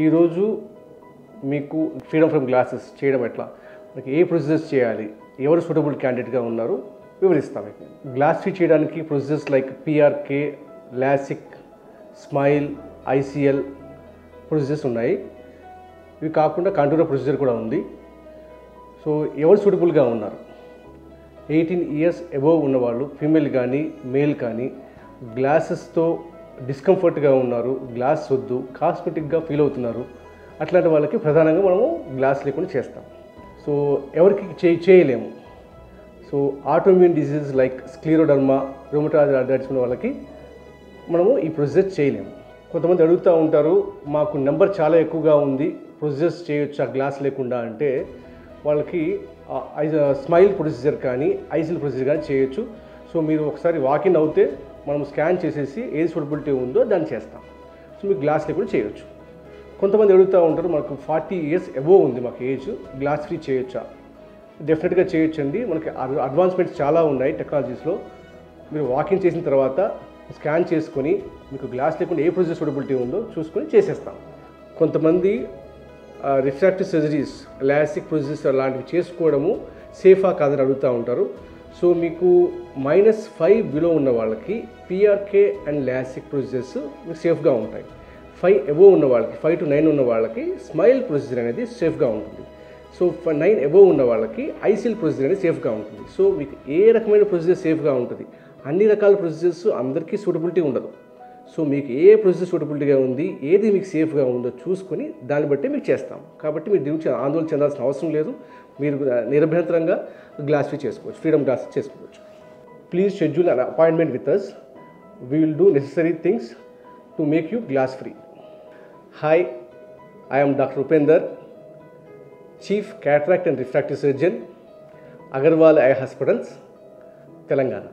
ఈరోజు మీకు freedom from glasses చేయడం ఎట్లా, మీకు ఏ ప్రొసీజర్స్ చేయాలి, ఎవరు సూటబుల్ క్యాండిడేట్గా ఉన్నారు వివరిస్తాం. మీకు గ్లాస్ ఫిట్ చేయడానికి procedures like PRK, LASIK, smile, ICL procedures ఉన్నాయి. ఇవి కాకుండా కంటూరా ప్రొసీజర్ కూడా ఉంది. సో ఎవరు సూటబుల్గా ఉన్నారు, 18 years అబోవ్ ఉన్నవాళ్ళు, ఫీమేల్ కానీ మేల్ కానీ, గ్లాసెస్తో డిస్కంఫర్ట్గా ఉన్నారు, గ్లాస్ వద్దు, కాస్మెటిక్గా ఫీల్ అవుతున్నారు, అట్లాంటి వాళ్ళకి ప్రధానంగా మనము గ్లాస్ లేకుండా చేస్తాం. సో ఎవరికి చేయలేము. So autoimmune disease like scleroderma, rheumatoid arthritis ఉన్న వాళ్ళకి మనము ఈ ప్రొసీజర్ చేయలేము. కొంతమంది అడుగుతూ ఉంటారు, మాకు నెంబర్ చాలా ఎక్కువగా ఉంది, ప్రొసీజర్స్ చేయొచ్చా గ్లాస్ లేకుండా అంటే, వాళ్ళకి స్మైల్ ప్రొసీజర్ కానీ ఐసిల్ ప్రొసీజర్ కానీ చేయొచ్చు. సో మీరు ఒకసారి వాకిన్ అవుతే మనం స్కాన్ చేసేసి ఏది సూటబిలిటీ ఉందో దాన్ని చేస్తాం. సో మీకు గ్లాస్ లేకుండా చేయొచ్చు. కొంతమంది అడుగుతూ ఉంటారు, మాకు 40 years అబోవ్ ఉంది మాకు ఏజ్, గ్లాస్ ఫ్రీ చేయొచ్చా? డెఫినెట్గా చేయొచ్చండి. మనకి అడ్వాన్స్మెంట్స్ చాలా ఉన్నాయి టెక్నాలజీస్లో. మీరు వాకింగ్ చేసిన తర్వాత స్కాన్ చేసుకొని మీకు గ్లాస్ లేకుండా ఏ ప్రొసీజర్ సూటబిలిటీ ఉందో చూసుకొని చేసేస్తాం. కొంతమంది రిఫ్రాక్టివ్ సర్జరీస్, లాసిక్ ప్రొసీజర్స్ అలాంటివి చేసుకోవడము సేఫా కాదని అడుగుతూ ఉంటారు. సో మీకు -5 బిలో ఉన్న వాళ్ళకి పిఆర్కే అండ్ లాసిక్ ప్రొసీజర్స్ మీకు సేఫ్గా ఉంటాయి. 5 అబోవ్ ఉన్న వాళ్ళకి, 5 to 9 ఉన్న వాళ్ళకి స్మైల్ ప్రొసీజర్ అనేది సేఫ్గా ఉంటుంది. సో 9 అబోవ్ ఉన్న వాళ్ళకి ఐసిల్ ప్రొసీజర్ అనేది సేఫ్గా ఉంటుంది. సో మీకు ఏ రకమైన ప్రొసీజర్ సేఫ్గా ఉంటుంది, అన్ని రకాల ప్రొసీజర్స్ అందరికీ సూటబిలిటీ ఉండదు. సో మీకు ఏ ప్రొసీజర్ సూటబిలిటీగా ఉంది, ఏది మీకు సేఫ్గా ఉందో చూసుకొని దాన్ని బట్టి మీకు చేస్తాం. కాబట్టి మీరు దీనికి ఆందోళన చెందాల్సిన అవసరం లేదు. మీరు నిరభ్యంతరంగా గ్లాస్ ఫ్రీ చేసుకోవచ్చు, ఫ్రీడమ్ గ్లాస్ చేసుకోవచ్చు. Please schedule an appointment with us. We will do necessary things to make you glass free. Hi, I am Dr. Upender, Chief Cataract and Refractive Surgeon, Agarwal Eye Hospitals, Telangana.